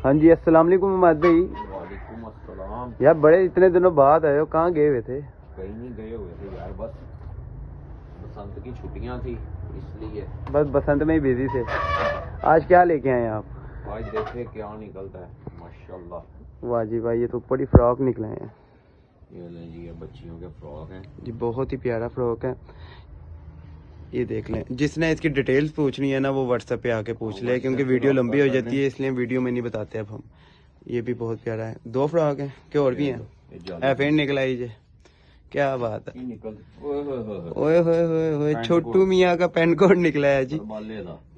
हाँ जी, अस्सलाम वालेकुम उमद भाई। वालेकुम अस्सलाम। यार बड़े इतने दिनों बाद आए हो, कहाँ गए हुए थे? कहीं नहीं गए हुए थे यार, बस बसंत की छुट्टियां थी इसलिए। बस बसंत में ही बिजी थे। आज क्या लेके आए आप? आज देखे क्या निकलता है, माशाल्लाह। वाह जी भाई, ये तो बड़ी फ्रॉक निकले हैं। ये लें जी, ये बच्चियों के फ्रॉक हैं जी, बहुत ही प्यारा फ्रॉक है। ये देख लें, जिसने इसकी डिटेल्स पूछनी है ना वो व्हाट्सएप पे आके पूछ ले, क्योंकि वीडियो लंबी हो जाती है इसलिए वीडियो में नहीं बताते अब हम। ये भी बहुत प्यारा है। 2 फ्रॉक हैं कि और भी हैं? एफएन निकला लीजिए, क्या बात है। ओए होए होए होए, छोटू मियाँ का पेन कोड निकला है जी,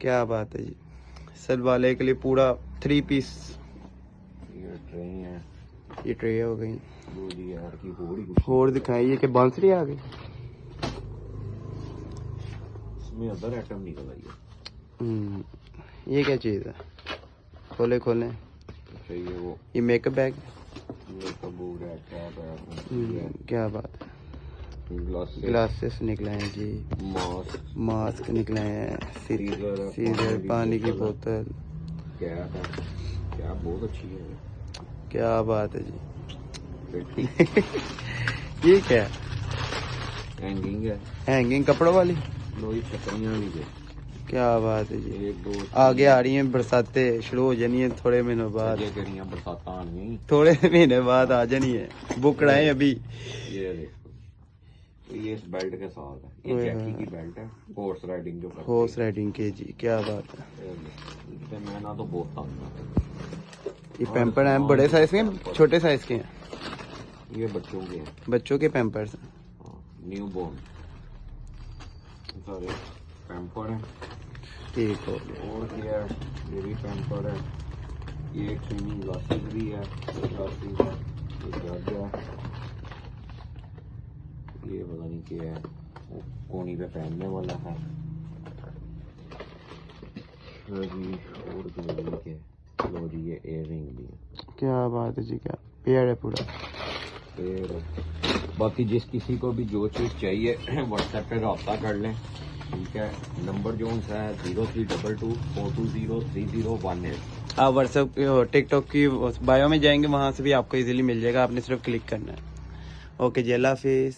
क्या बात है जी। सर वाले के लिए पूरा 3 पीस। ये ट्रे हो गई। और दिखाइए कि बांसुरी आ गई। इसमें अदर आइटम निकल आई है। ये क्या चीज़ है? खोले खोले। अच्छा, ये मेकअप बैग। क्या बात है। ग्लासेस निकले हैं जी, मास्क निकले हैं, सीजर, पानी की बोतल। क्या बहुत अच्छी है, क्या बात है जी। ये क्या है? हैंगिंग है, हैंगिंग कपड़ों वाली। लोही छतरियां भी है। क्या बात है जी। 1 2 आगे आ रही हैं बरसातें, शुरू हो जानी है थोड़े महीनों बाद। बरसात आनी, थोड़े महीने बाद आ जानी है, बुक रहे अभी। ये देखो, तो ये इस बेल्ट के साथ है, ये जैकी की बेल्ट है, हॉर्स राइडिंग जो करते हैं। हॉर्स राइडिंग के जी, क्या बात है। मैं ना तो बहुत तंग। ये पैम्पर हैं, बड़े साइज के हैं छोटे साइज के हैं? ये बच्चों के हैं, बच्चों के पैम्पर्स हैं। न्यू बोर्न सारे पैम्पर है। ठीक हो, और क्या है, ये भी पैम्पर है। ये एक स्विमिंग ग्लासेस भी है, ग्लासेस है। ये पता नहीं क्या है, वो कोनी पे पहनने वाला है जी। और क्या, लो जी ये इयररिंग भी है। क्या बात है जी, क्या पेड़ है पूरा। फिर बाकी जिस किसी को भी जो चीज़ चाहिए व्हाट्सएप पे रब्ता कर लें, ठीक है। नंबर जो है 0322420301 आप व्हाट्सएप टिकटॉक की बायो में जाएंगे, वहाँ से भी आपको इजीली मिल जाएगा, आपने सिर्फ क्लिक करना है। ओके जी, अल्लाह हाफिज़।